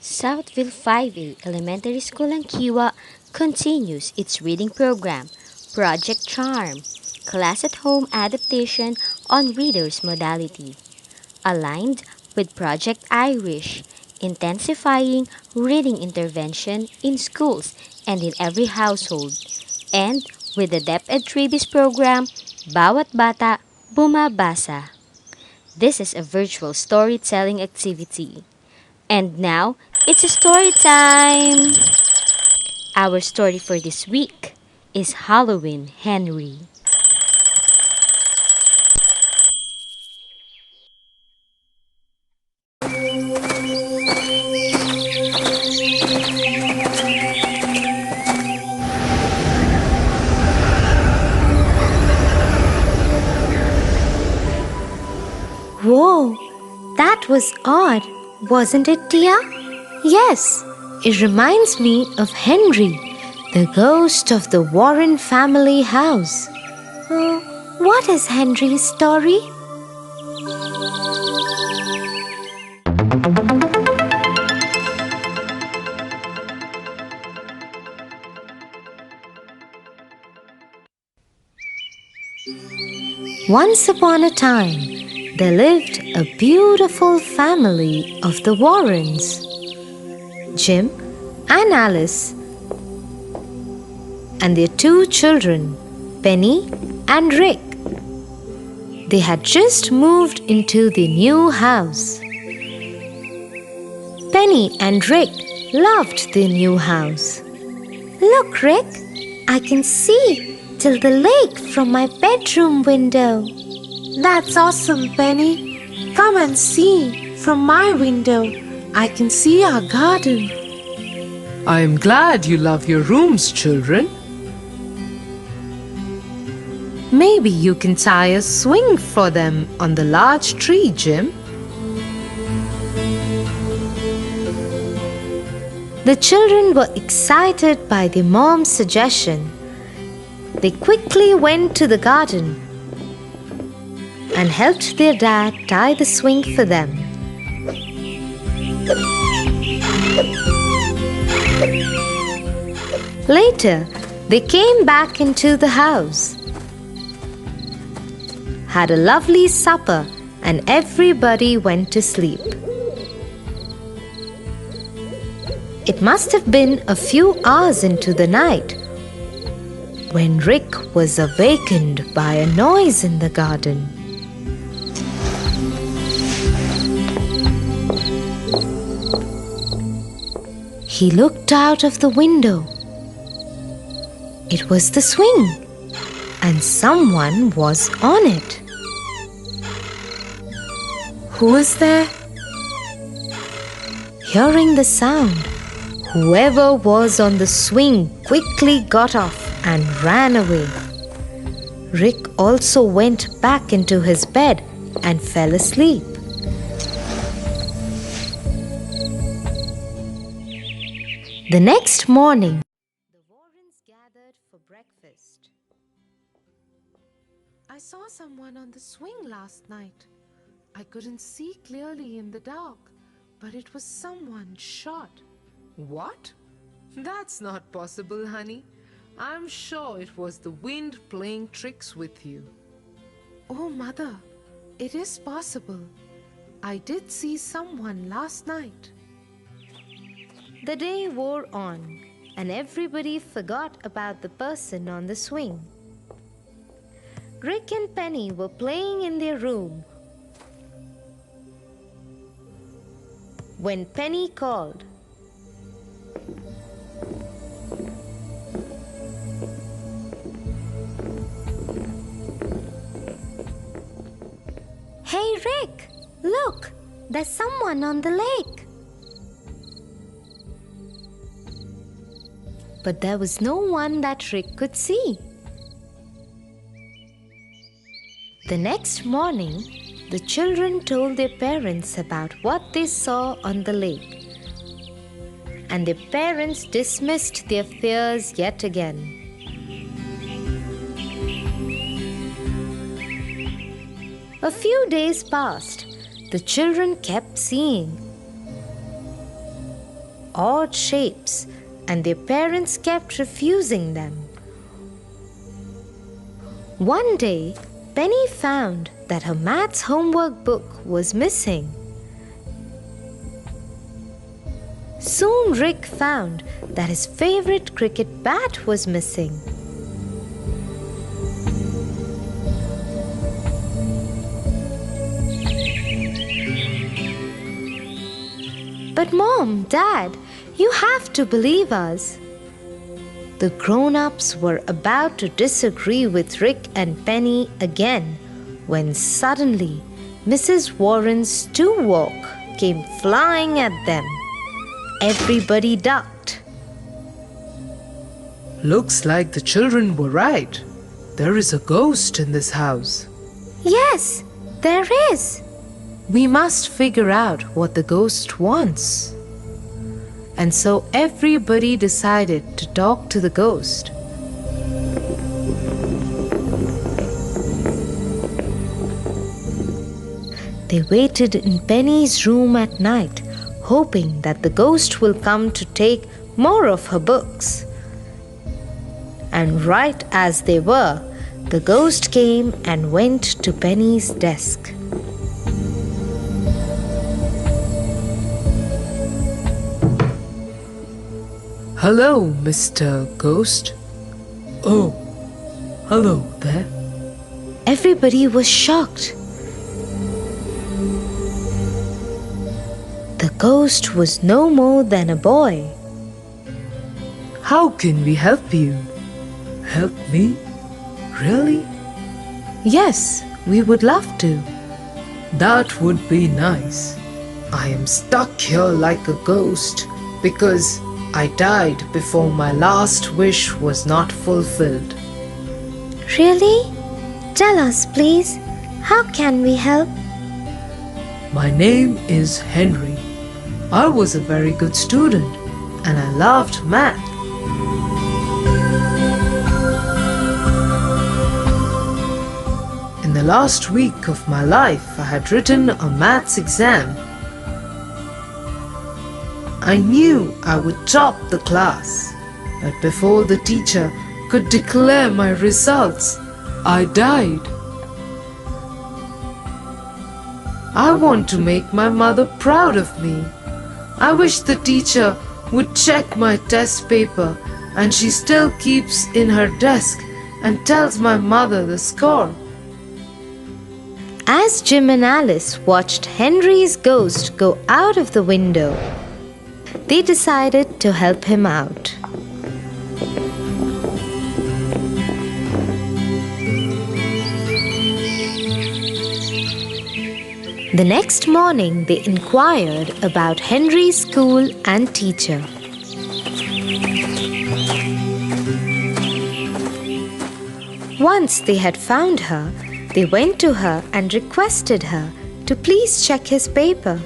Southville 5A Elementary School in Kiwa continues its reading program, Project Charm, class at home adaptation on readers modality, aligned with Project Irish, intensifying reading intervention in schools and in every household, and with the Deped Freebies program, Bawat Bata Bumabasa. This is a virtual storytelling activity. And now, it's a story time! Our story for this week is Halloween Henry. Whoa, that was odd, wasn't it, Tia? Yes, it reminds me of Henry, the ghost of the Warren family house. What is Henry's story? Once upon a time, there lived a beautiful family of the Warrens. Jim and Alice and their two children, Penny and Rick. They had just moved into the new house. Penny and Rick loved their new house. Look, Rick, I can see till the lake from my bedroom window. That's awesome, Penny. Come and see from my window. I can see our garden. I am glad you love your rooms, children. Maybe you can tie a swing for them on the large tree, Jim. The children were excited by their mom's suggestion. They quickly went to the garden and helped their dad tie the swing for them. Later, they came back into the house, had a lovely supper, and everybody went to sleep. It must have been a few hours into the night when Rick was awakened by a noise in the garden. He looked out of the window. It was the swing, and someone was on it. Who is there? Hearing the sound, whoever was on the swing quickly got off and ran away. Rick also went back into his bed and fell asleep. The next morning, the Warrens gathered for breakfast. I saw someone on the swing last night. I couldn't see clearly in the dark, but it was someone short. What? That's not possible, honey. I'm sure it was the wind playing tricks with you. Oh, Mother, it is possible. I did see someone last night. The day wore on, and everybody forgot about the person on the swing. Rick and Penny were playing in their room when Penny called. Hey Rick, look, there's someone on the lake. But there was no one that Rick could see. The next morning, the children told their parents about what they saw on the lake, and their parents dismissed their fears yet again. A few days passed. The children kept seeing odd shapes, and their parents kept refusing them. One day, Penny found that her maths homework book was missing. Soon Rick found that his favorite cricket bat was missing. But Mom, Dad, you have to believe us. The grown-ups were about to disagree with Rick and Penny again when suddenly Mrs. Warren's stew-wok came flying at them. Everybody ducked. Looks like the children were right. There is a ghost in this house. Yes, there is. We must figure out what the ghost wants. And so everybody decided to talk to the ghost. They waited in Penny's room at night, hoping that the ghost will come to take more of her books. And right as they were, the ghost came and went to Penny's desk. Hello, Mr. Ghost. Oh, hello there. Everybody was shocked. The ghost was no more than a boy. How can we help you? Help me? Really? Yes, we would love to. That would be nice. I am stuck here like a ghost because I died before my last wish was not fulfilled. Really? Tell us, please. How can we help? My name is Henry. I was a very good student and I loved math. In the last week of my life, I had written a maths exam. I knew I would top the class, but before the teacher could declare my results, I died. I want to make my mother proud of me. I wish the teacher would check my test paper and she still keeps in her desk and tells my mother the score. As Jim and Alice watched Henry's ghost go out of the window, they decided to help him out. The next morning, they inquired about Henry's school and teacher. Once they had found her, they went to her and requested her to please check his paper.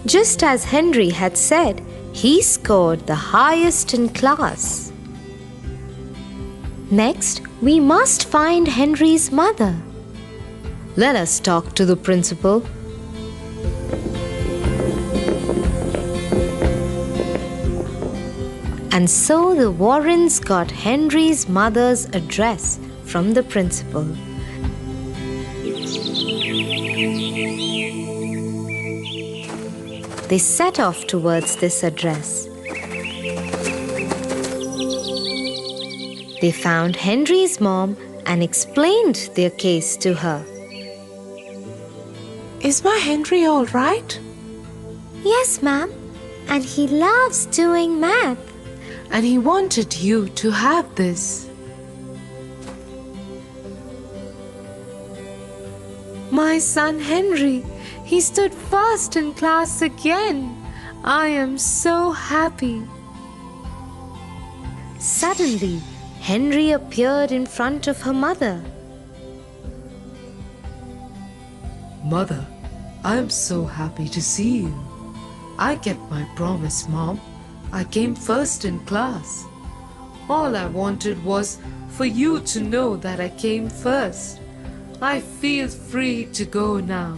Just as Henry had said, he scored the highest in class. Next, we must find Henry's mother. Let us talk to the principal. And so the Warrens got Henry's mother's address from the principal. They set off towards this address. They found Henry's mom and explained their case to her. Is my Henry all right? Yes, ma'am. And he loves doing math. And he wanted you to have this. My son Henry, he stood first in class again. I am so happy. Suddenly, Henry appeared in front of her mother. Mother, I am so happy to see you. I kept my promise, Mom. I came first in class. All I wanted was for you to know that I came first. I feel free to go now.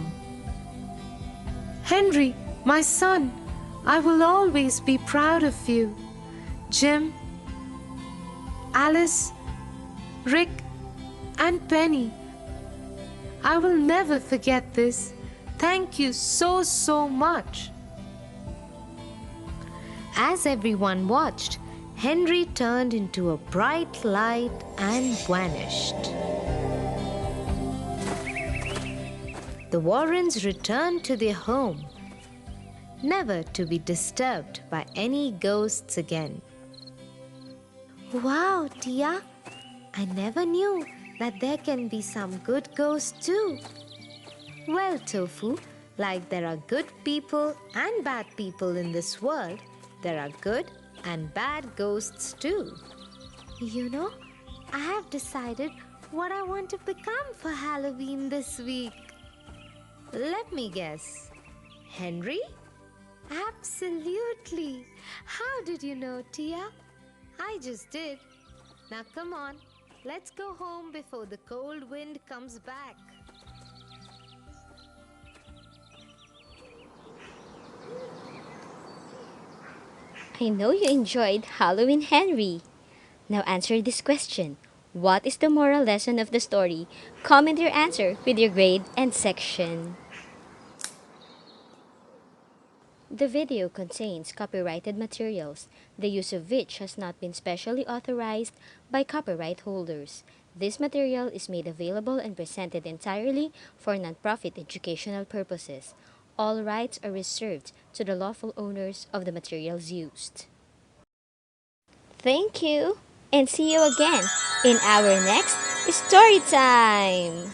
Henry, my son, I will always be proud of you. Jim, Alice, Rick, and Penny. I will never forget this. Thank you so, so much. As everyone watched, Henry turned into a bright light and vanished. The Warrens returned to their home, never to be disturbed by any ghosts again. Wow, Tia! I never knew that there can be some good ghosts too. Well, Tofu, like there are good people and bad people in this world, there are good and bad ghosts too. You know, I have decided what I want to become for Halloween this week. Let me guess. Henry? Absolutely. How did you know, Tia? I just did. Now come on, let's go home before the cold wind comes back. I know you enjoyed Halloween, Henry. Now answer this question. What is the moral lesson of the story? Comment your answer with your grade and section. The video contains copyrighted materials, the use of which has not been specially authorized by copyright holders. This material is made available and presented entirely for nonprofit educational purposes. All rights are reserved to the lawful owners of the materials used. Thank you, and see you again in our next story time!